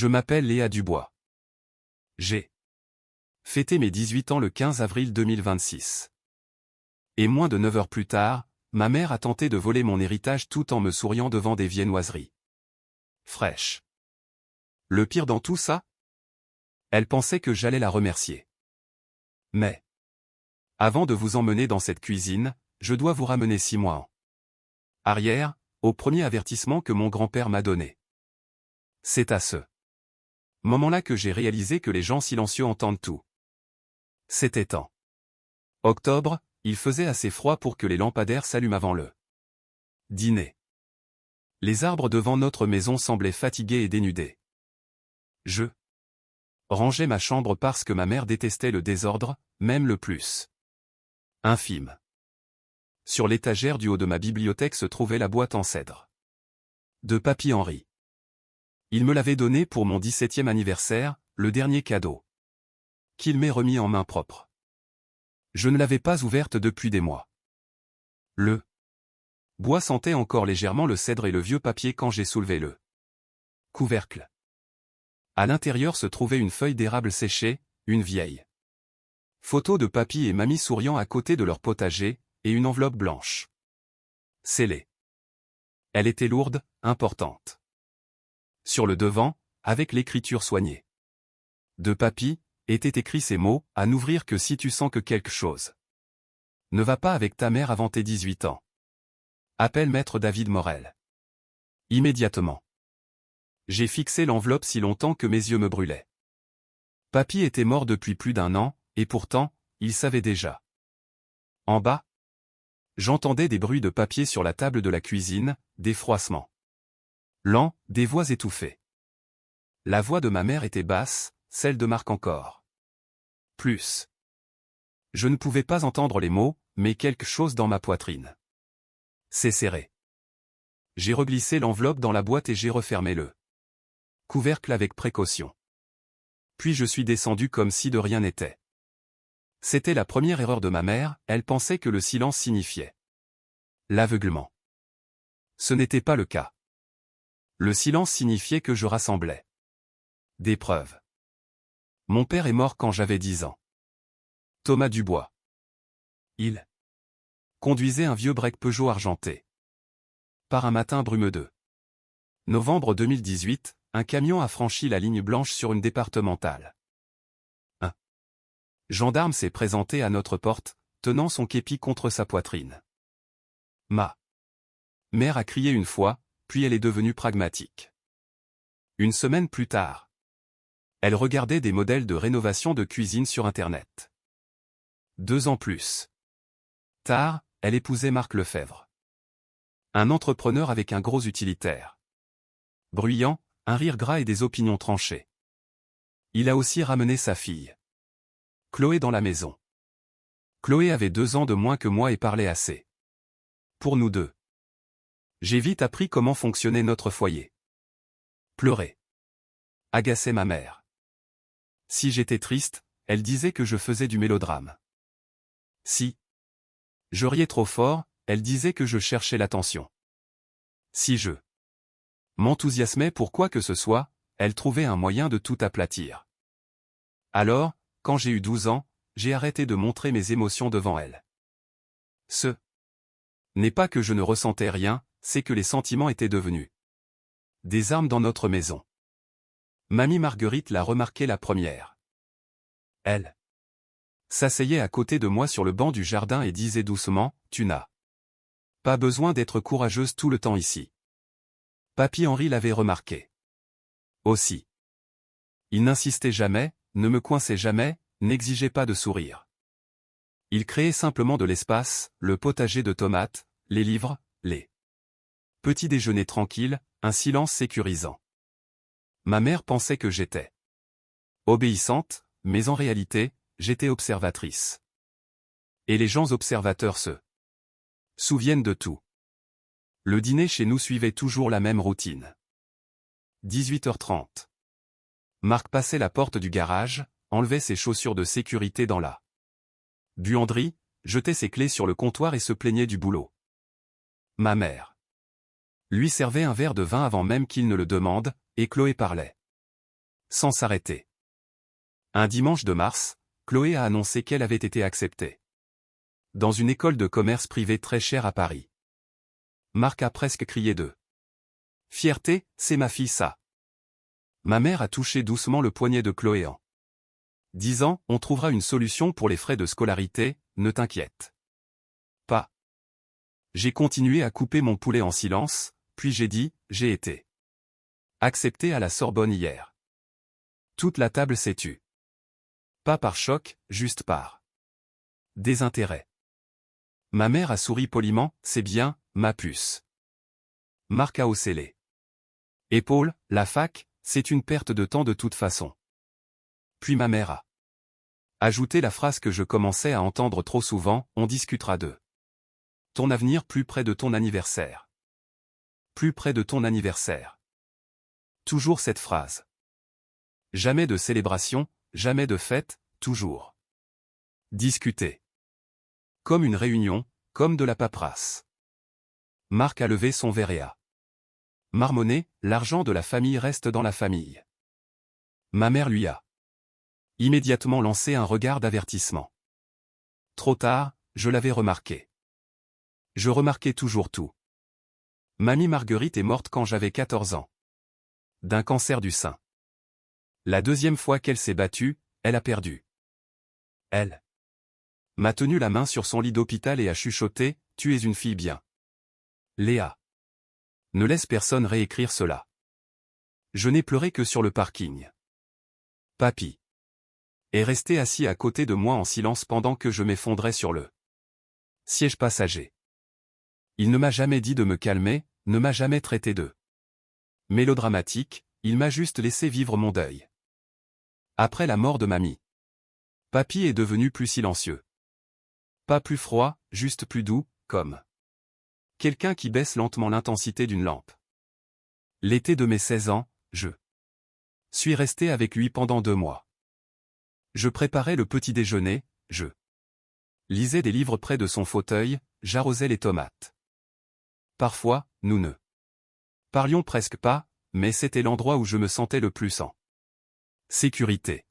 Je m'appelle Léa Dubois. J'ai fêté mes 18 ans le 15 avril 2026. Et moins de 9 heures plus tard, ma mère a tenté de voler mon héritage tout en me souriant devant des viennoiseries fraîches. Le pire dans tout ça? Elle pensait que j'allais la remercier. Mais avant de vous emmener dans cette cuisine, je dois vous ramener 6 mois en arrière, au premier avertissement que mon grand-père m'a donné. C'est à ce moment-là que j'ai réalisé que les gens silencieux entendent tout. C'était en octobre, il faisait assez froid pour que les lampadaires s'allument avant le dîner. Les arbres devant notre maison semblaient fatigués et dénudés. Je rangeais ma chambre parce que ma mère détestait le désordre, même le plus infime. Sur l'étagère du haut de ma bibliothèque se trouvait la boîte en cèdre de Papy Henry. Il me l'avait donnée pour mon 17e anniversaire, le dernier cadeau qu'il m'ait remis en main propre. Je ne l'avais pas ouverte depuis des mois. Le bois sentait encore légèrement le cèdre et le vieux papier quand j'ai soulevé le couvercle. À l'intérieur se trouvait une feuille d'érable séchée, une vieille photo de papy et mamie souriant à côté de leur potager, et une enveloppe blanche scellée. Elle était lourde, importante. Sur le devant, avec l'écriture soignée de papy, étaient écrits ces mots, à n'ouvrir que si tu sens que quelque chose ne va pas avec ta mère avant tes 18 ans. Appelle maître David Morel. Immédiatement. J'ai fixé l'enveloppe si longtemps que mes yeux me brûlaient. Papy était mort depuis plus d'1 an, et pourtant, il savait déjà. En bas, j'entendais des bruits de papier sur la table de la cuisine, des froissements lents, des voix étouffées. La voix de ma mère était basse, celle de Marc encore plus. Je ne pouvais pas entendre les mots, mais quelque chose dans ma poitrine s'est serré. J'ai reglissé l'enveloppe dans la boîte et j'ai refermé le couvercle avec précaution. Puis je suis descendu comme si de rien n'était. C'était la première erreur de ma mère, elle pensait que le silence signifiait l'aveuglement. Ce n'était pas le cas. Le silence signifiait que je rassemblais des preuves. Mon père est mort quand j'avais 10 ans. Thomas Dubois. Il conduisait un vieux break Peugeot argenté. Par un matin brumeux de novembre 2018, un camion a franchi la ligne blanche sur une départementale. Un gendarme s'est présenté à notre porte, tenant son képi contre sa poitrine. Ma mère a crié une fois, puis elle est devenue pragmatique. Une semaine plus tard, elle regardait des modèles de rénovation de cuisine sur Internet. 2 ans plus tard, elle épousait Marc Lefebvre. Un entrepreneur avec un gros utilitaire. Bruyant, un rire gras et des opinions tranchées. Il a aussi ramené sa fille Chloé dans la maison. Chloé avait 2 ans de moins que moi et parlait assez pour nous deux. J'ai vite appris comment fonctionnait notre foyer. Pleurer agaçait ma mère. Si j'étais triste, elle disait que je faisais du mélodrame. Si je riais trop fort, elle disait que je cherchais l'attention. Si je m'enthousiasmais pour quoi que ce soit, elle trouvait un moyen de tout aplatir. Alors, quand j'ai eu 12 ans, j'ai arrêté de montrer mes émotions devant elle. Ce n'est pas que je ne ressentais rien, c'est que les sentiments étaient devenus des armes dans notre maison. Mamie Marguerite l'a remarqué la première. Elle s'asseyait à côté de moi sur le banc du jardin et disait doucement, « Tu n'as pas besoin d'être courageuse tout le temps ici. » Papy Henry l'avait remarqué. Aussi. Il n'insistait jamais, ne me coinçait jamais, n'exigeait pas de sourire. Il créait simplement de l'espace, le potager de tomates, les livres, les petits déjeuners tranquilles, un silence sécurisant. Ma mère pensait que j'étais obéissante, mais en réalité, j'étais observatrice. Et les gens observateurs se souviennent de tout. Le dîner chez nous suivait toujours la même routine. 18h30. Marc passait la porte du garage, enlevait ses chaussures de sécurité dans la buanderie, jetait ses clés sur le comptoir et se plaignait du boulot. Ma mère lui servait un verre de vin avant même qu'il ne le demande, et Chloé parlait sans s'arrêter. Un dimanche de mars, Chloé a annoncé qu'elle avait été acceptée dans une école de commerce privée très chère à Paris. Marc a presque crié de fierté, c'est ma fille ça. Ma mère a touché doucement le poignet de Chloé en disant, on trouvera une solution pour les frais de scolarité, ne t'inquiète pas. J'ai continué à couper mon poulet en silence, puis j'ai dit, j'ai été accepté à la Sorbonne hier. Toute la table s'est tue. Pas par choc, juste par désintérêt. Ma mère a souri poliment, c'est bien, ma puce. Marc a haussé les épaules, la fac, c'est une perte de temps de toute façon. Puis ma mère a ajouté la phrase que je commençais à entendre trop souvent, on discutera de ton avenir plus près de ton anniversaire. Plus près de ton anniversaire. Toujours cette phrase. Jamais de célébration, jamais de fête, toujours discuter. Comme une réunion, comme de la paperasse. Marc a levé son verre et a marmonné, l'argent de la famille reste dans la famille. Ma mère lui a immédiatement lancé un regard d'avertissement. Trop tard, je l'avais remarqué. Je remarquais toujours tout. Mamie Marguerite est morte quand j'avais 14 ans. D'un cancer du sein. La deuxième fois qu'elle s'est battue, elle a perdu. Elle m'a tenu la main sur son lit d'hôpital et a chuchoté, tu es une fille bien. Léa. Ne laisse personne réécrire cela. Je n'ai pleuré que sur le parking. Papy est resté assis à côté de moi en silence pendant que je m'effondrais sur le siège passager. Il ne m'a jamais dit de me calmer, ne m'a jamais traité de mélodramatique, il m'a juste laissé vivre mon deuil. Après la mort de mamie, papy est devenu plus silencieux. Pas plus froid, juste plus doux, comme quelqu'un qui baisse lentement l'intensité d'une lampe. L'été de mes 16 ans, je suis resté avec lui pendant 2 mois. Je préparais le petit déjeuner, je lisais des livres près de son fauteuil, j'arrosais les tomates. Parfois, nous ne parlions presque pas, mais c'était l'endroit où je me sentais le plus en sécurité.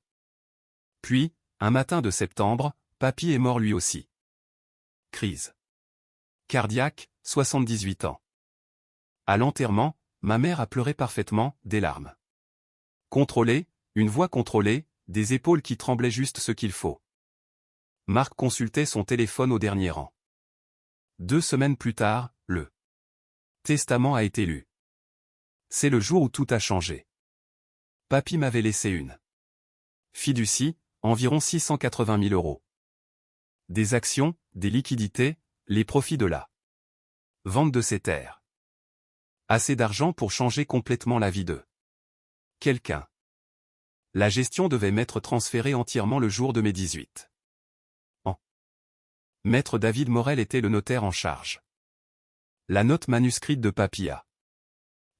Puis, un matin de septembre, papy est mort lui aussi. Crise cardiaque, 78 ans. À l'enterrement, ma mère a pleuré parfaitement, des larmes contrôlées, une voix contrôlée, des épaules qui tremblaient juste ce qu'il faut. Marc consultait son téléphone au dernier rang. 2 semaines plus tard, le testament a été lu. C'est le jour où tout a changé. Papy m'avait laissé une fiducie, environ 680 000 euros. Des actions, des liquidités, les profits de la vente de ses terres. Assez d'argent pour changer complètement la vie de quelqu'un. La gestion devait m'être transférée entièrement le jour de mes 18 ans. Maître David Morel était le notaire en charge. La note manuscrite de papy a.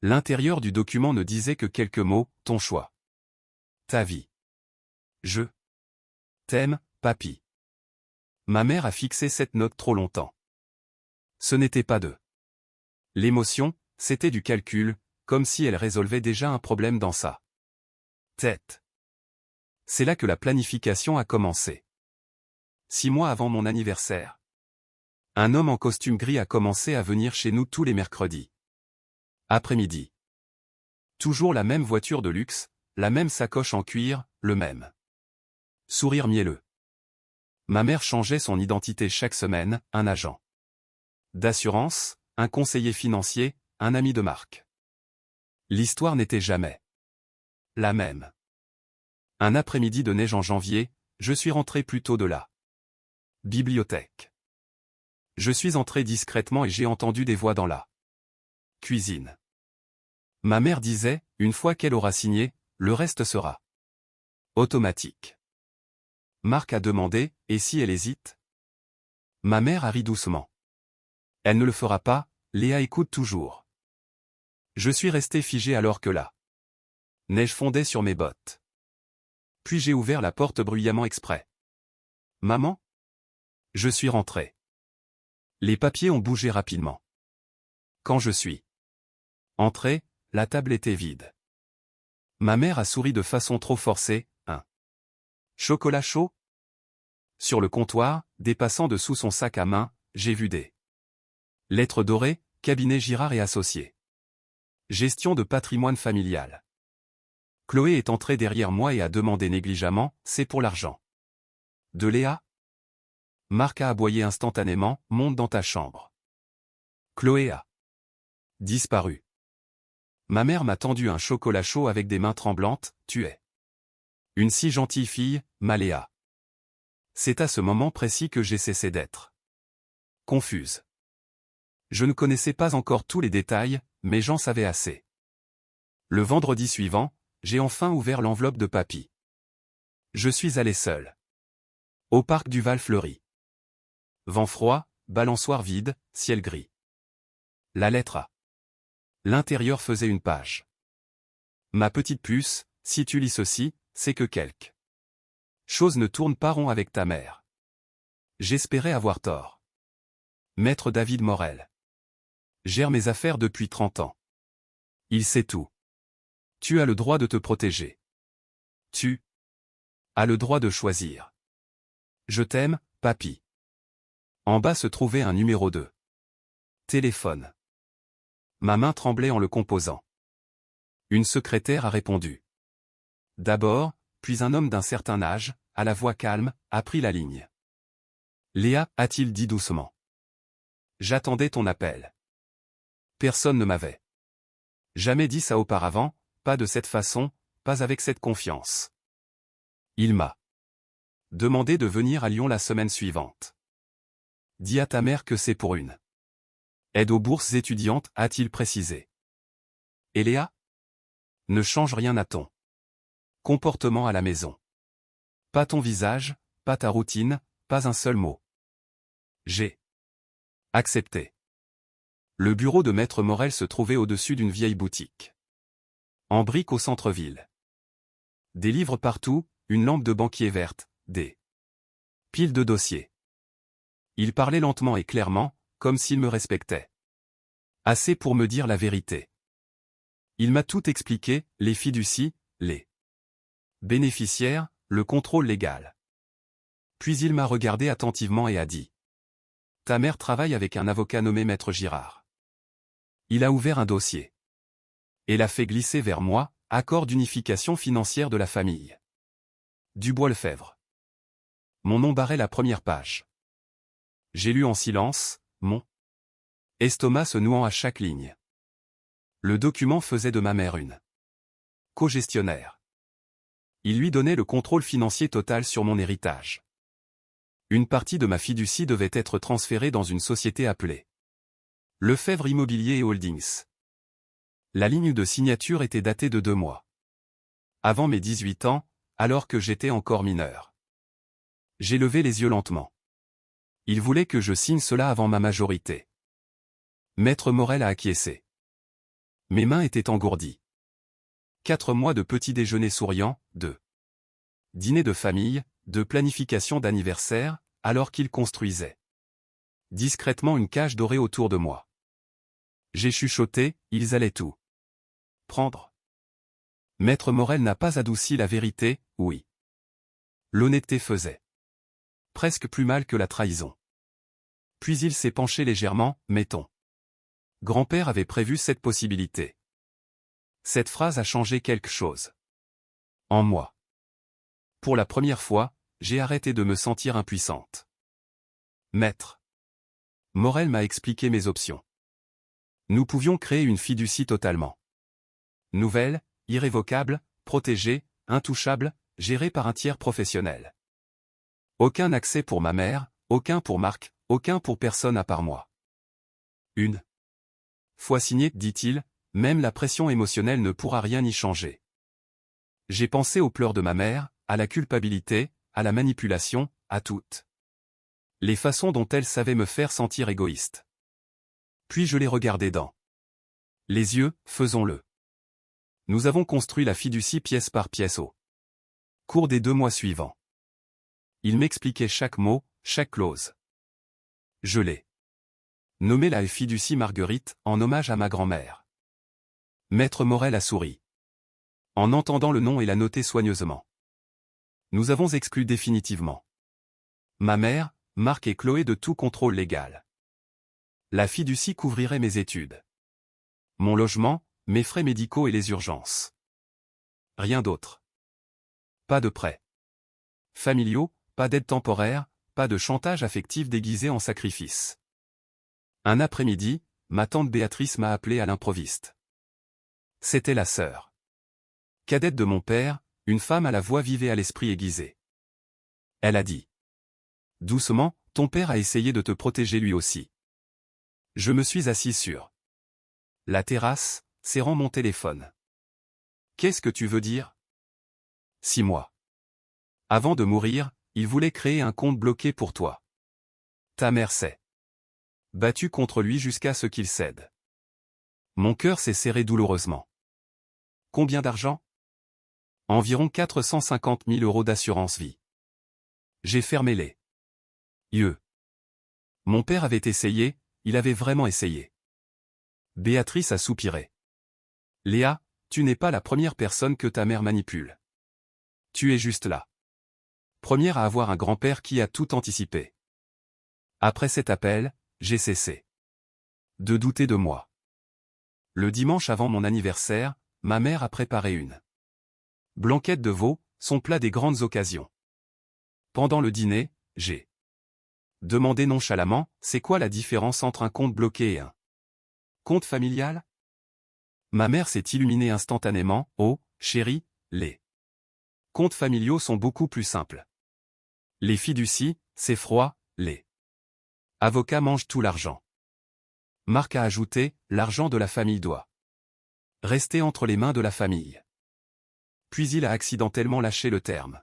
L'intérieur du document ne disait que quelques mots, ton choix. Ta vie. Je t'aime, papy. Ma mère a fixé cette note trop longtemps. Ce n'était pas de l'émotion, c'était du calcul, comme si elle résolvait déjà un problème dans sa tête. C'est là que la planification a commencé. 6 mois avant mon anniversaire. Un homme en costume gris a commencé à venir chez nous tous les mercredis. Après-midi. Toujours la même voiture de luxe, la même sacoche en cuir, le même sourire mielleux. Ma mère changeait son identité chaque semaine, un agent d'assurance, un conseiller financier, un ami de Marc. L'histoire n'était jamais la même. Un après-midi de neige en janvier, je suis rentré plus tôt de la bibliothèque. Je suis entré discrètement et j'ai entendu des voix dans la cuisine. Ma mère disait, une fois qu'elle aura signé, le reste sera automatique. Marc a demandé, et si elle hésite? Ma mère a ri doucement. Elle ne le fera pas, Léa écoute toujours. Je suis resté figé alors que la neige fondait sur mes bottes. Puis j'ai ouvert la porte bruyamment exprès. Maman? Je suis rentré. Les papiers ont bougé rapidement. Quand je suis entré, la table était vide. Ma mère a souri de façon trop forcée. Un chocolat chaud? Sur le comptoir, dépassant dessous son sac à main, j'ai vu des lettres dorées, cabinet Girard et Associés. Gestion de patrimoine familial. Chloé est entrée derrière moi et a demandé négligemment, c'est pour l'argent. De Léa? Marc a aboyé instantanément, monte dans ta chambre. Chloé a disparu. Ma mère m'a tendu un chocolat chaud avec des mains tremblantes, tu es une si gentille fille, ma Léa. C'est à ce moment précis que j'ai cessé d'être confuse. Je ne connaissais pas encore tous les détails, mais j'en savais assez. Le vendredi suivant, j'ai enfin ouvert l'enveloppe de papy. Je suis allé seul. Au parc du Val-Fleury. Vent froid, balançoire vide, ciel gris. La lettre A. L'intérieur faisait une page. Ma petite puce, si tu lis ceci, c'est que quelque chose ne tourne pas rond avec ta mère. J'espérais avoir tort. Maître David Morel. Gère mes affaires depuis 30 ans. Il sait tout. Tu as le droit de te protéger. Tu as le droit de choisir. Je t'aime, papy. En bas se trouvait un numéro de téléphone. Ma main tremblait en le composant. Une secrétaire a répondu. D'abord, puis un homme d'un certain âge, à la voix calme, a pris la ligne. Léa, a-t-il dit doucement. J'attendais ton appel. Personne ne m'avait jamais dit ça auparavant, pas de cette façon, pas avec cette confiance. Il m'a demandé de venir à Lyon la semaine suivante. Dis à ta mère que c'est pour une aide aux bourses étudiantes, a-t-il précisé. Et Léa? Ne change rien à ton comportement à la maison. Pas ton visage, pas ta routine, pas un seul mot. J'ai accepté. Le bureau de Maître Morel se trouvait au-dessus d'une vieille boutique. En briques au centre-ville. Des livres partout, une lampe de banquier verte, des piles de dossiers. Il parlait lentement et clairement, comme s'il me respectait. Assez pour me dire la vérité. Il m'a tout expliqué, les fiducies, les bénéficiaires, le contrôle légal. Puis il m'a regardé attentivement et a dit. Ta mère travaille avec un avocat nommé Maître Girard. Il a ouvert un dossier. Et l'a fait glisser vers moi, accord d'unification financière de la famille. Dubois-Lefebvre. Mon nom barrait la première page. J'ai lu en silence, mon estomac se nouant à chaque ligne. Le document faisait de ma mère une co-gestionnaire. Il lui donnait le contrôle financier total sur mon héritage. Une partie de ma fiducie devait être transférée dans une société appelée Lefebvre Immobilier et Holdings. La ligne de signature était datée de 2 mois. Avant mes 18 ans, alors que j'étais encore mineur. J'ai levé les yeux lentement. Il voulait que je signe cela avant ma majorité. Maître Morel a acquiescé. Mes mains étaient engourdies. 4 mois de petits déjeuners souriants, de dîners de famille, de planification d'anniversaire, alors qu'il construisait discrètement une cage dorée autour de moi. J'ai chuchoté, ils allaient tout prendre. Maître Morel n'a pas adouci la vérité, oui. L'honnêteté faisait presque plus mal que la trahison. Puis il s'est penché légèrement, mettons. Grand-père avait prévu cette possibilité. Cette phrase a changé quelque chose. En moi. Pour la première fois, j'ai arrêté de me sentir impuissante. Maître Morel m'a expliqué mes options. Nous pouvions créer une fiducie totalement nouvelle, irrévocable, protégée, intouchable, gérée par un tiers professionnel. Aucun accès pour ma mère, aucun pour Marc, aucun pour personne à part moi. Une fois signé, dit-il, même la pression émotionnelle ne pourra rien y changer. J'ai pensé aux pleurs de ma mère, à la culpabilité, à la manipulation, à toutes les façons dont elle savait me faire sentir égoïste. Puis je l'ai regardé dans les yeux, faisons-le. Nous avons construit la fiducie pièce par pièce au cours des 2 mois suivants. Il m'expliquait chaque mot, chaque clause. Je l'ai nommé la fiducie Marguerite, en hommage à ma grand-mère. Maître Morel a souri. En entendant le nom et l'a noté soigneusement. Nous avons exclu définitivement ma mère, Marc et Chloé de tout contrôle légal. La fiducie couvrirait mes études, mon logement, mes frais médicaux et les urgences. Rien d'autre. Pas de prêts familiaux, pas d'aide temporaire, pas de chantage affectif déguisé en sacrifice. Un après-midi, ma tante Béatrice m'a appelé à l'improviste. C'était la sœur cadette de mon père, une femme à la voix vive et à l'esprit aiguisé. Elle a dit. Doucement, ton père a essayé de te protéger lui aussi. Je me suis assis sur la terrasse, serrant mon téléphone. Qu'est-ce que tu veux dire? 6 mois. Avant de mourir, il voulait créer un compte bloqué pour toi. Ta mère s'est battue contre lui jusqu'à ce qu'il cède. Mon cœur s'est serré douloureusement. Combien d'argent? Environ 450 000 € d'assurance vie. J'ai fermé les yeux. Mon père avait essayé, il avait vraiment essayé. Béatrice a soupiré. Léa, tu n'es pas la première personne que ta mère manipule. Tu es juste là. Première à avoir un grand-père qui a tout anticipé. Après cet appel, j'ai cessé de douter de moi. Le dimanche avant mon anniversaire, ma mère a préparé une blanquette de veau, son plat des grandes occasions. Pendant le dîner, j'ai demandé nonchalamment, c'est quoi la différence entre un compte bloqué et un compte familial? Ma mère s'est illuminée instantanément, oh, chérie, les comptes familiaux sont beaucoup plus simples. Les fiducies, c'est froid, les avocats mangent tout l'argent. Marc a ajouté, l'argent de la famille doit rester entre les mains de la famille. Puis il a accidentellement lâché le terme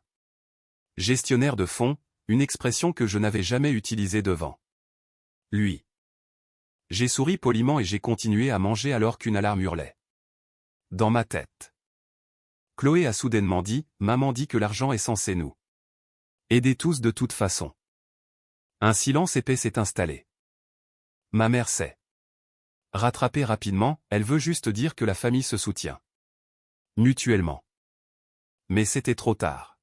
gestionnaire de fonds, une expression que je n'avais jamais utilisée devant lui. J'ai souri poliment et j'ai continué à manger alors qu'une alarme hurlait dans ma tête. Chloé a soudainement dit, maman dit que l'argent est censé nous aider tous de toute façon. Un silence épais s'est installé. Ma mère s'est rattrapée rapidement, elle veut juste dire que la famille se soutient mutuellement. Mais c'était trop tard.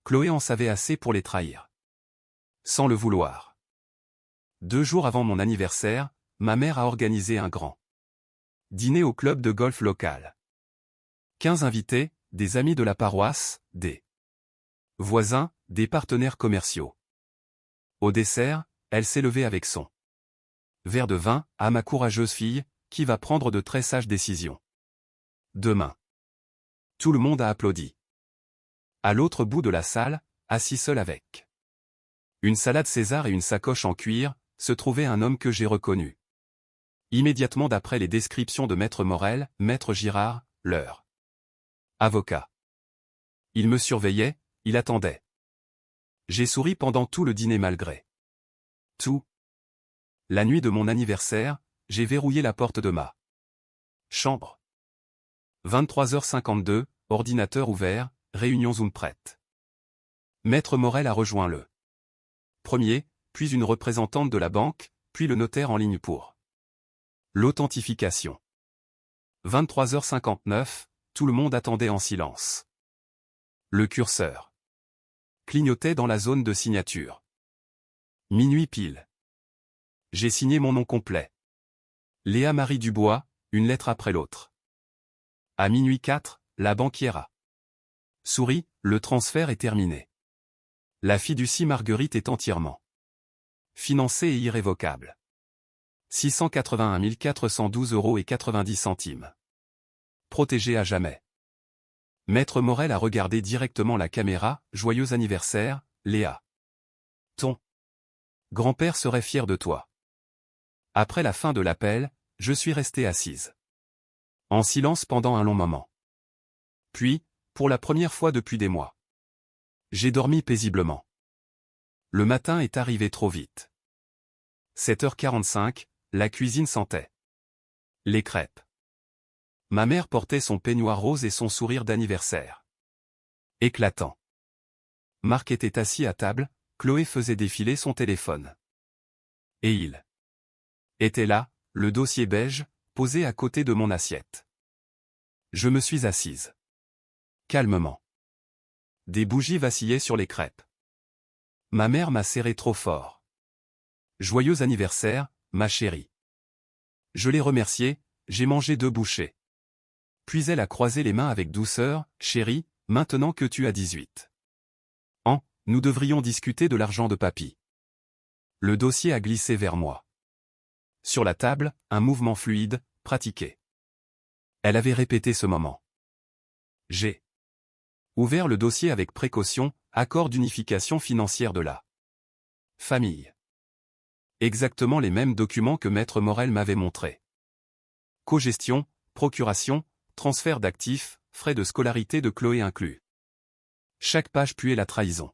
Chloé en savait assez pour les trahir. Sans le vouloir. 2 jours avant mon anniversaire, ma mère a organisé un grand dîner au club de golf local. 15 invités, des amis de la paroisse, des voisins, des partenaires commerciaux. Au dessert, elle s'est levée avec son verre de vin, à ma courageuse fille, qui va prendre de très sages décisions. Demain. Tout le monde a applaudi. À l'autre bout de la salle, assis seul avec une salade César et une sacoche en cuir, se trouvait un homme que j'ai reconnu. Immédiatement d'après les descriptions de Maître Morel, Maître Girard, leur avocat. Il me surveillait, il attendait. J'ai souri pendant tout le dîner malgré tout. La nuit de mon anniversaire, j'ai verrouillé la porte de ma chambre. 23h52, ordinateur ouvert, réunion Zoom prête. Maître Morel a rejoint le premier, puis une représentante de la banque, puis le notaire en ligne pour l'authentification. 23h59, tout le monde attendait en silence. Le curseur clignotait dans la zone de signature. Minuit pile. J'ai signé mon nom complet. Léa Marie Dubois, une lettre après l'autre. À minuit 4, la banquière a souri, le transfert est terminé. La fiducie Marguerite est entièrement financée et irrévocable. 681 412,90 €. Protégée à jamais. Maître Morel a regardé directement la caméra, joyeux anniversaire, Léa. Ton grand-père serait fier de toi. Après la fin de l'appel, je suis restée assise. En silence pendant un long moment. Puis, pour la première fois depuis des mois, j'ai dormi paisiblement. Le matin est arrivé trop vite. 7h45, la cuisine sentait les crêpes. Ma mère portait son peignoir rose et son sourire d'anniversaire éclatant. Marc était assis à table, Chloé faisait défiler son téléphone. Et il était là, le dossier beige, posé à côté de mon assiette. Je me suis assise. Calmement. Des bougies vacillaient sur les crêpes. Ma mère m'a serré trop fort. Joyeux anniversaire, ma chérie. Je l'ai remerciée, j'ai mangé 2 bouchées. Puis elle a croisé les mains avec douceur, chérie, maintenant que tu as 18 ans, nous devrions discuter de l'argent de papy. Le dossier a glissé vers moi. Sur la table, un mouvement fluide, pratiqué. Elle avait répété ce moment. J'ai ouvert le dossier avec précaution, accord d'unification financière de la famille. Exactement les mêmes documents que Maître Morel m'avait montrés. Cogestion, procuration, transfert d'actifs, frais de scolarité de Chloé inclus. Chaque page puait la trahison.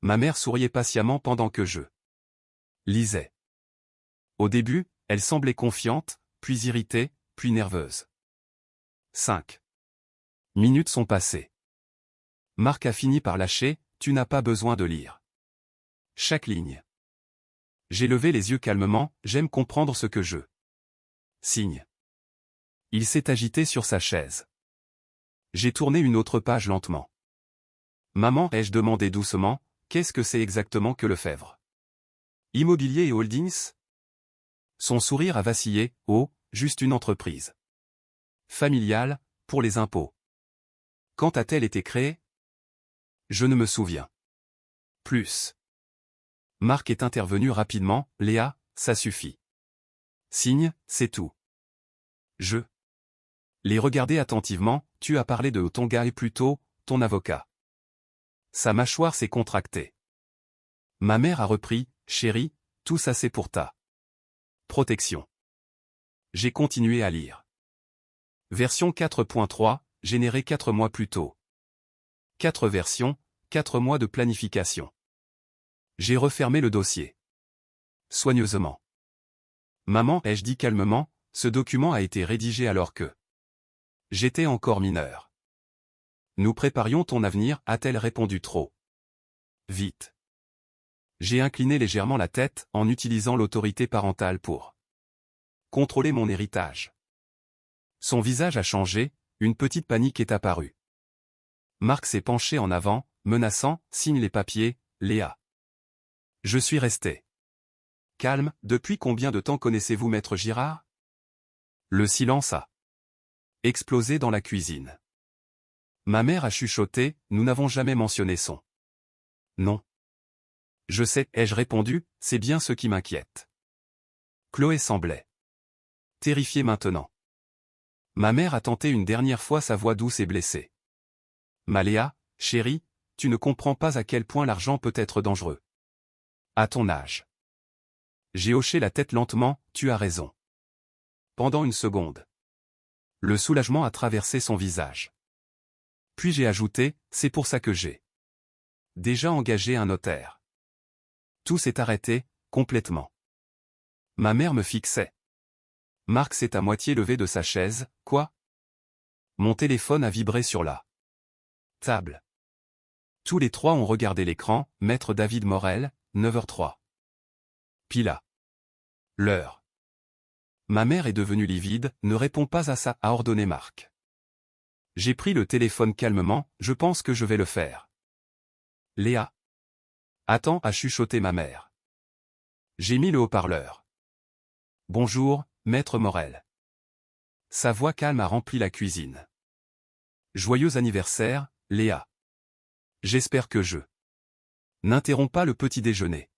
Ma mère souriait patiemment pendant que je lisais. Au début, elle semblait confiante, puis irritée, puis nerveuse. 5 minutes sont passées. Marc a fini par lâcher, tu n'as pas besoin de lire chaque ligne. J'ai levé les yeux calmement, j'aime comprendre ce que je signe. Il s'est agité sur sa chaise. J'ai tourné une autre page lentement. Maman, ai-je demandé doucement, qu'est-ce que c'est exactement que Lefebvre? Immobilier et holdings? Son sourire a vacillé, oh, juste une entreprise familiale, pour les impôts. Quand a-t-elle été créée? Je ne me souviens plus. Marc est intervenu rapidement, Léa, ça suffit. Signe, c'est tout. Je l'ai regardé attentivement, tu as parlé de ton gars et plutôt, ton avocat. Sa mâchoire s'est contractée. Ma mère a repris, chérie, tout ça c'est pour ta protection. J'ai continué à lire. Version 4.3, générée 4 mois plus tôt. 4 versions, 4 mois de planification. J'ai refermé le dossier. Soigneusement. Maman, ai-je dit calmement, ce document a été rédigé alors que j'étais encore mineur. Nous préparions ton avenir, a-t-elle répondu trop vite. J'ai incliné légèrement la tête en utilisant l'autorité parentale pour contrôler mon héritage. Son visage a changé, une petite panique est apparue. Marc s'est penché en avant, menaçant, signe les papiers, Léa. Je suis resté calme, depuis combien de temps connaissez-vous Maître Girard? Le silence a explosé dans la cuisine. Ma mère a chuchoté, nous n'avons jamais mentionné son nom. Je sais, ai-je répondu, c'est bien ce qui m'inquiète. Chloé semblait terrifiée maintenant. Ma mère a tenté une dernière fois sa voix douce et blessée. Léa, chérie, tu ne comprends pas à quel point l'argent peut être dangereux. À ton âge. J'ai hoché la tête lentement, tu as raison. Pendant une seconde. Le soulagement a traversé son visage. Puis j'ai ajouté, c'est pour ça que j'ai déjà engagé un notaire. Tout s'est arrêté, complètement. Ma mère me fixait. Marc s'est à moitié levé de sa chaise, quoi? Mon téléphone a vibré sur la table. Tous les trois ont regardé l'écran, Maître David Morel, 9h03. Pila. L'heure. Ma mère est devenue livide, ne réponds pas à ça, a ordonné Marc. J'ai pris le téléphone calmement, je pense que je vais le faire. Léa. Attends, a chuchoté ma mère. J'ai mis le haut-parleur. Bonjour, Maître Morel. Sa voix calme a rempli la cuisine. Joyeux anniversaire, Léa. J'espère que je n'interromps pas le petit déjeuner.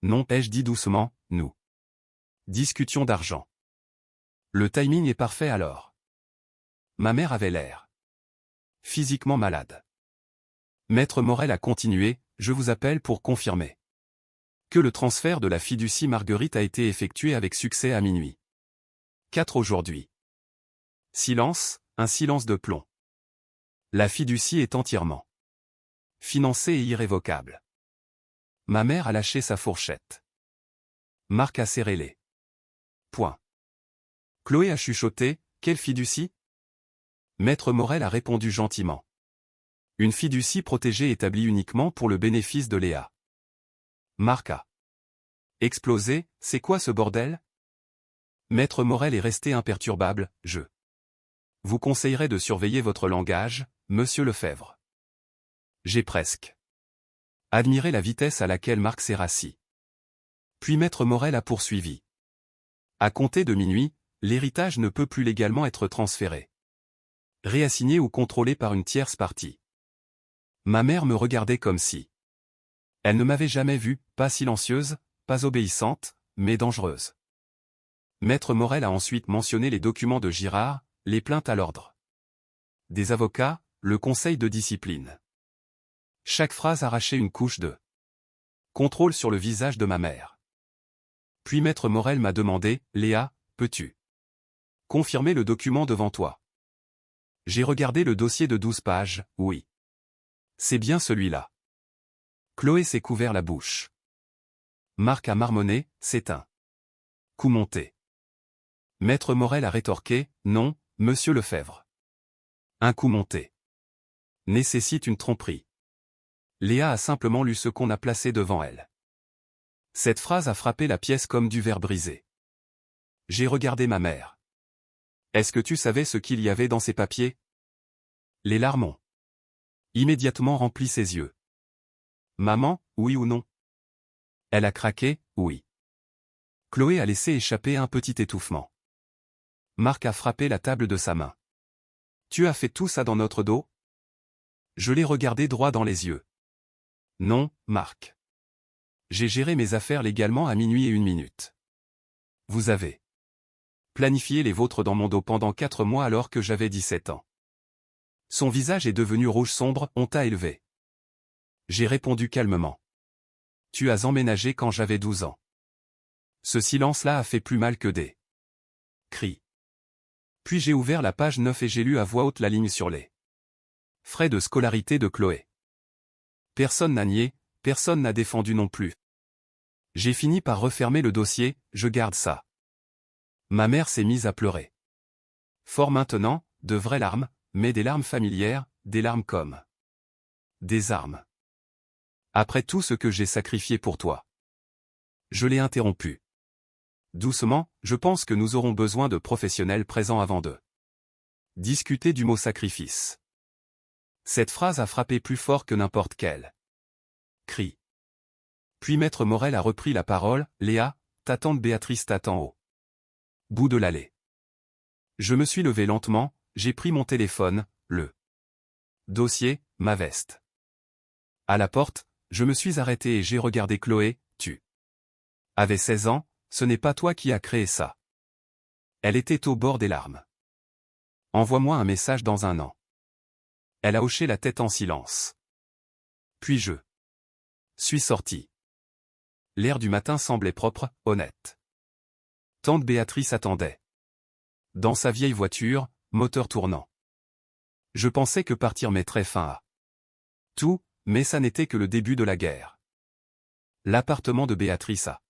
Non, ai-je dit doucement, nous discutions d'argent. Le timing est parfait alors. Ma mère avait l'air physiquement malade. Maître Morel a continué, je vous appelle pour confirmer que le transfert de la fiducie Marguerite a été effectué avec succès à minuit 4 aujourd'hui. Silence, un silence de plomb. La fiducie est entièrement financée et irrévocable. Ma mère a lâché sa fourchette. Marc a serré les poings. Chloé a chuchoté, quelle fiducie? Maître Morel a répondu gentiment. Une fiducie protégée établie uniquement pour le bénéfice de Léa. Marc a explosé, c'est quoi ce bordel? Maître Morel est resté imperturbable, je vous conseillerais de surveiller votre langage, monsieur Lefebvre. J'ai presque admiré la vitesse à laquelle Marc s'est rassis. Puis maître Morel a poursuivi. À compter de minuit, l'héritage ne peut plus légalement être transféré, réassigné ou contrôlé par une tierce partie. Ma mère me regardait comme si elle ne m'avait jamais vue, pas silencieuse, pas obéissante, mais dangereuse. Maître Morel a ensuite mentionné les documents de Girard, les plaintes à l'ordre des avocats, le conseil de discipline. Chaque phrase arrachait une couche de contrôle sur le visage de ma mère. Puis maître Morel m'a demandé, « Léa, peux-tu confirmer le document devant toi ?» J'ai regardé le dossier de 12 pages, oui. C'est bien celui-là. Chloé s'est couvert la bouche. Marc a marmonné, c'est un coup monté. Maître Morel a rétorqué, non, monsieur Lefebvre. Un coup monté nécessite une tromperie. Léa a simplement lu ce qu'on a placé devant elle. Cette phrase a frappé la pièce comme du verre brisé. J'ai regardé ma mère. Est-ce que tu savais ce qu'il y avait dans ces papiers? Les larmes ont immédiatement rempli ses yeux. Maman, oui ou non? Elle a craqué, oui. Chloé a laissé échapper un petit étouffement. Marc a frappé la table de sa main. Tu as fait tout ça dans notre dos? Je l'ai regardé droit dans les yeux. Non, Marc. J'ai géré mes affaires légalement à minuit et 1 minute. Vous avez planifié les vôtres dans mon dos pendant 4 mois alors que j'avais 17 ans. Son visage est devenu rouge sombre, on t'a élevé. J'ai répondu calmement. Tu as emménagé quand j'avais 12 ans. Ce silence-là a fait plus mal que des cris. Puis j'ai ouvert la page 9 et j'ai lu à voix haute la ligne sur les frais de scolarité de Chloé. Personne n'a nié, personne n'a défendu non plus. J'ai fini par refermer le dossier, je garde ça. Ma mère s'est mise à pleurer. Fort maintenant, de vraies larmes, mais des larmes familières, des larmes comme des armes. Après tout ce que j'ai sacrifié pour toi. Je l'ai interrompu. Doucement, je pense que nous aurons besoin de professionnels présents avant de discuter du mot sacrifice. Cette phrase a frappé plus fort que n'importe quel cri. Puis maître Morel a repris la parole, Léa, ta tante Béatrice t'attend au bout de l'allée. Je me suis levé lentement, j'ai pris mon téléphone, le dossier, ma veste. À la porte, je me suis arrêté et j'ai regardé Chloé, tu avais 16 ans, ce n'est pas toi qui as créé ça. Elle était au bord des larmes. Envoie-moi un message dans 1 an. Elle a hoché la tête en silence. Puis je suis sorti. L'air du matin semblait propre, honnête. Tante Béatrice attendait. Dans sa vieille voiture, moteur tournant. Je pensais que partir mettrait fin à tout, mais ça n'était que le début de la guerre. L'appartement de Béatrice à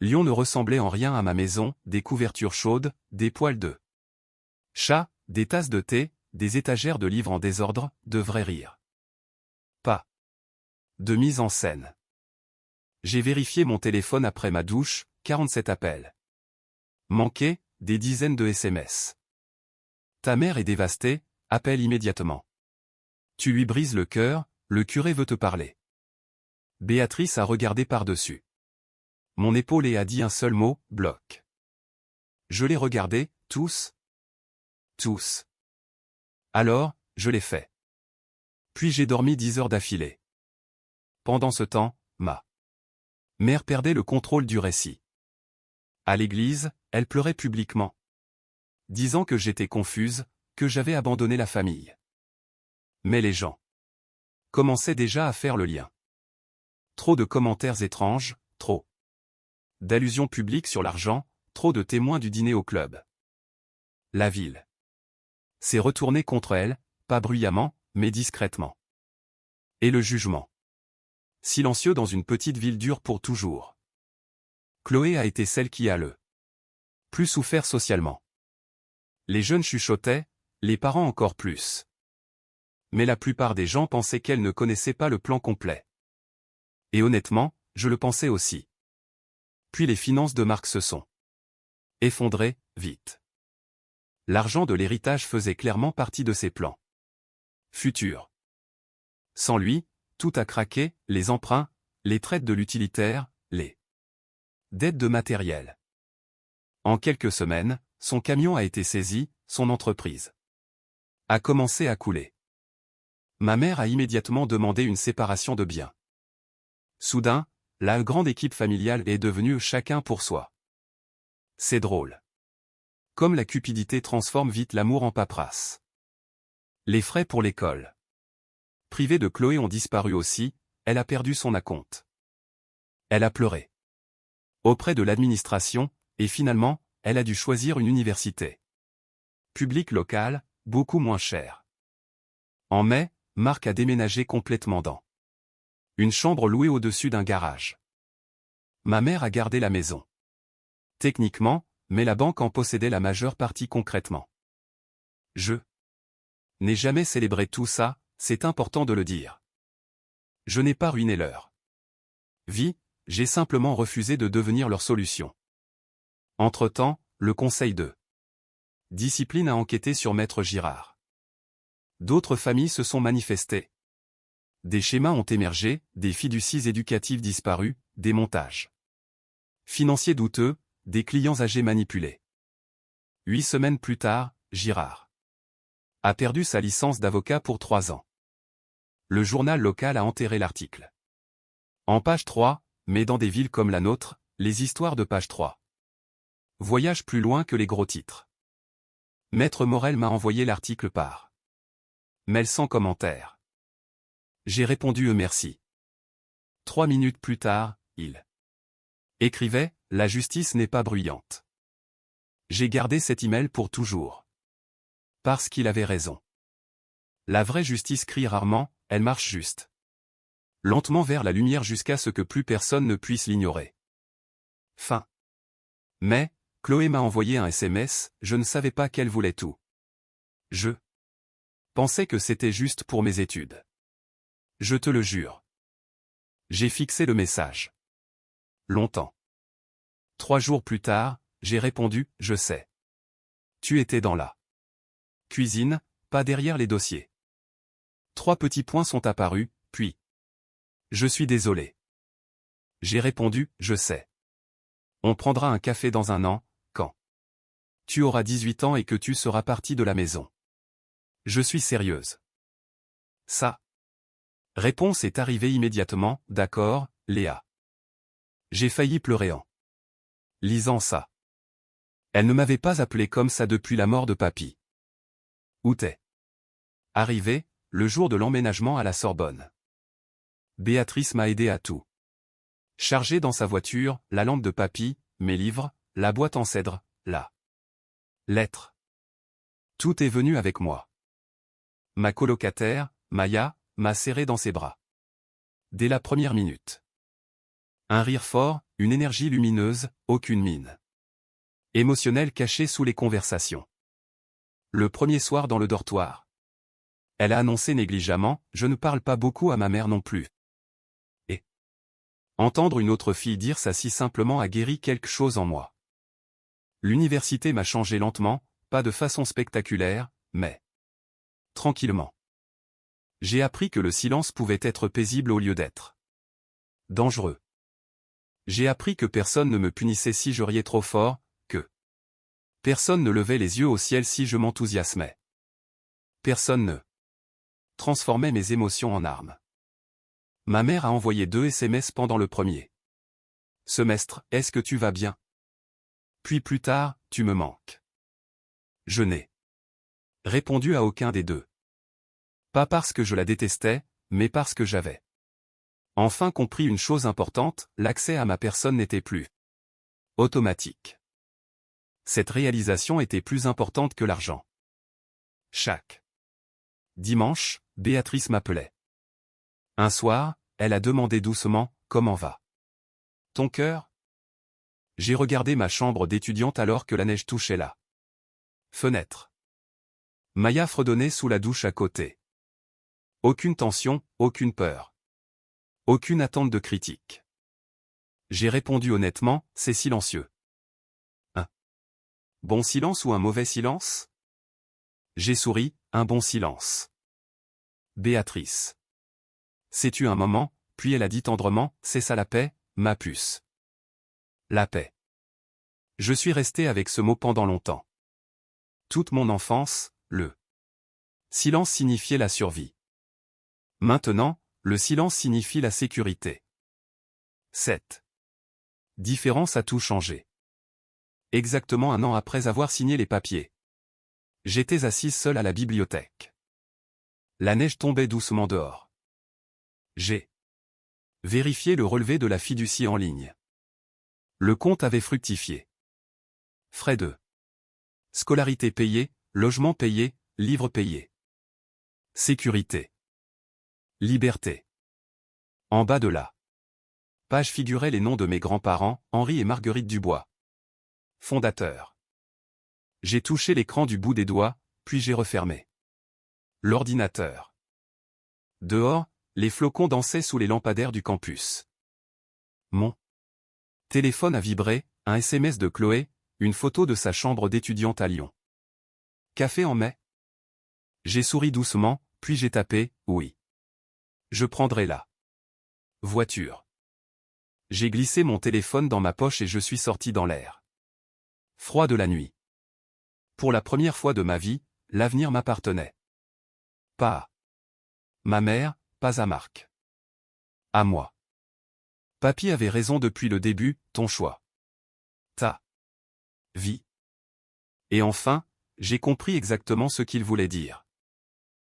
Lyon ne ressemblait en rien à ma maison, des couvertures chaudes, des poils de chat, des tasses de thé, des étagères de livres en désordre, de vrais rires. Pas de mise en scène. J'ai vérifié mon téléphone après ma douche, 47 appels. Manqués, des dizaines de SMS. Ta mère est dévastée, appelle immédiatement. Tu lui brises le cœur, le curé veut te parler. Béatrice a regardé par-dessus mon épaule et a dit un seul mot, bloc. Je l'ai regardé, tous. Tous. Alors, je l'ai fait. Puis j'ai dormi 10 heures d'affilée. Pendant ce temps, ma mère perdait le contrôle du récit. À l'église, elle pleurait publiquement, disant que j'étais confuse, que j'avais abandonné la famille. Mais les gens commençaient déjà à faire le lien. Trop de commentaires étranges, trop d'allusions publiques sur l'argent, trop de témoins du dîner au club. La ville s'est retournée contre elle, pas bruyamment, mais discrètement. Et le jugement. Silencieux dans une petite ville dure pour toujours. Chloé a été celle qui a le plus souffert socialement. Les jeunes chuchotaient, les parents encore plus. Mais la plupart des gens pensaient qu'elle ne connaissait pas le plan complet. Et honnêtement, je le pensais aussi. Puis les finances de Marc se sont effondrées, vite. L'argent de l'héritage faisait clairement partie de ses plans. Futur. Sans lui, tout a craqué, les emprunts, les traites de l'utilitaire, les dettes de matériel. En quelques semaines, son camion a été saisi, son entreprise a commencé à couler. Ma mère a immédiatement demandé une séparation de biens. Soudain, la grande équipe familiale est devenue chacun pour soi. C'est drôle. Comme la cupidité transforme vite l'amour en paperasse. Les frais pour l'école privée de Chloé ont disparu aussi, elle a perdu son acompte. Elle a pleuré auprès de l'administration, et finalement, elle a dû choisir une université publique locale, beaucoup moins chère. En mai, Marc a déménagé complètement dans une chambre louée au-dessus d'un garage. Ma mère a gardé la maison. Techniquement, mais la banque en possédait la majeure partie concrètement. Je n'ai jamais célébré tout ça, c'est important de le dire. Je n'ai pas ruiné leur vie, j'ai simplement refusé de devenir leur solution. Entre-temps, le conseil de discipline a enquêté sur Maître Girard. D'autres familles se sont manifestées. Des schémas ont émergé, des fiducies éducatives disparues, des montages financiers douteux, des clients âgés manipulés. 8 semaines plus tard, Girard a perdu sa licence d'avocat pour 3 ans. Le journal local a enterré l'article. En page 3, mais dans des villes comme la nôtre, les histoires de page 3 voyagent plus loin que les gros titres. Maître Morel m'a envoyé l'article par mail sans commentaire. J'ai répondu merci. 3 minutes plus tard, il écrivait « La justice n'est pas bruyante ». J'ai gardé cet email pour toujours. Parce qu'il avait raison. La vraie justice crie rarement, elle marche juste lentement vers la lumière jusqu'à ce que plus personne ne puisse l'ignorer. Fin. Mais, Chloé m'a envoyé un SMS, je ne savais pas qu'elle voulait tout. Je pensais que c'était juste pour mes études. Je te le jure. J'ai fixé le message. Longtemps. 3 jours plus tard, j'ai répondu, je sais. Tu étais dans la cuisine, pas derrière les dossiers. 3 petits points sont apparus, puis. Je suis désolé. J'ai répondu, je sais. On prendra un café dans un an, quand tu auras 18 ans et que tu seras parti de la maison. Je suis sérieuse. Ça. Réponse est arrivée immédiatement, d'accord, Léa. J'ai failli pleurer en lisant ça. Elle ne m'avait pas appelé comme ça depuis la mort de papy. Où t'es arrivé, le jour de l'emménagement à la Sorbonne. Béatrice m'a aidé à tout charger dans sa voiture, la lampe de papy, mes livres, la boîte en cèdre, la lettre. Tout est venu avec moi. Ma colocataire, Maya, m'a serré dans ses bras. Dès la première minute. Un rire fort, une énergie lumineuse, aucune mine émotionnelle cachée sous les conversations. Le premier soir dans le dortoir. Elle a annoncé négligemment, je ne parle pas beaucoup à ma mère non plus. Et entendre une autre fille dire ça si simplement a guéri quelque chose en moi. L'université m'a changé lentement, pas de façon spectaculaire, mais tranquillement. J'ai appris que le silence pouvait être paisible au lieu d'être dangereux. J'ai appris que personne ne me punissait si je riais trop fort, que personne ne levait les yeux au ciel si je m'enthousiasmais. Personne ne transformait mes émotions en armes. Ma mère a envoyé 2 SMS pendant le premier semestre, est-ce que tu vas bien? Puis plus tard, tu me manques. Je n'ai répondu à aucun des deux. Pas parce que je la détestais, mais parce que j'avais enfin compris une chose importante, l'accès à ma personne n'était plus automatique. Cette réalisation était plus importante que l'argent. Chaque dimanche, Béatrice m'appelait. Un soir, elle a demandé doucement, comment va ton cœur? J'ai regardé ma chambre d'étudiante alors que la neige touchait la fenêtre. Maya fredonnait sous la douche à côté. Aucune tension, aucune peur. Aucune attente de critique. J'ai répondu honnêtement, c'est silencieux. Un bon silence ou un mauvais silence? J'ai souri, un bon silence. Béatrice. Sais-tu un moment, puis elle a dit tendrement, c'est ça la paix, ma puce. La paix. Je suis resté avec ce mot pendant longtemps. Toute mon enfance, le silence signifiait la survie. Maintenant, le silence signifie la sécurité. 7. Différence a tout changé. Exactement un an après avoir signé les papiers. J'étais assise seule à la bibliothèque. La neige tombait doucement dehors. J'ai vérifié le relevé de la fiducie en ligne. Le compte avait fructifié. Frais de scolarité payée, logement payé, livres payés. Sécurité. Liberté. En bas de la page figuraient les noms de mes grands-parents, Henri et Marguerite Dubois. Fondateurs. J'ai touché l'écran du bout des doigts, puis j'ai refermé l'ordinateur. Dehors, les flocons dansaient sous les lampadaires du campus. Mon téléphone a vibré, un SMS de Chloé, une photo de sa chambre d'étudiante à Lyon. Café en mai? J'ai souri doucement, puis j'ai tapé « Oui. Je prendrai la voiture ». J'ai glissé mon téléphone dans ma poche et je suis sorti dans l'air froid de la nuit. Pour la première fois de ma vie, l'avenir m'appartenait. Pas à ma mère, pas à Marc. À moi. Papy avait raison depuis le début, ton choix. Ta vie. Et enfin, j'ai compris exactement ce qu'il voulait dire.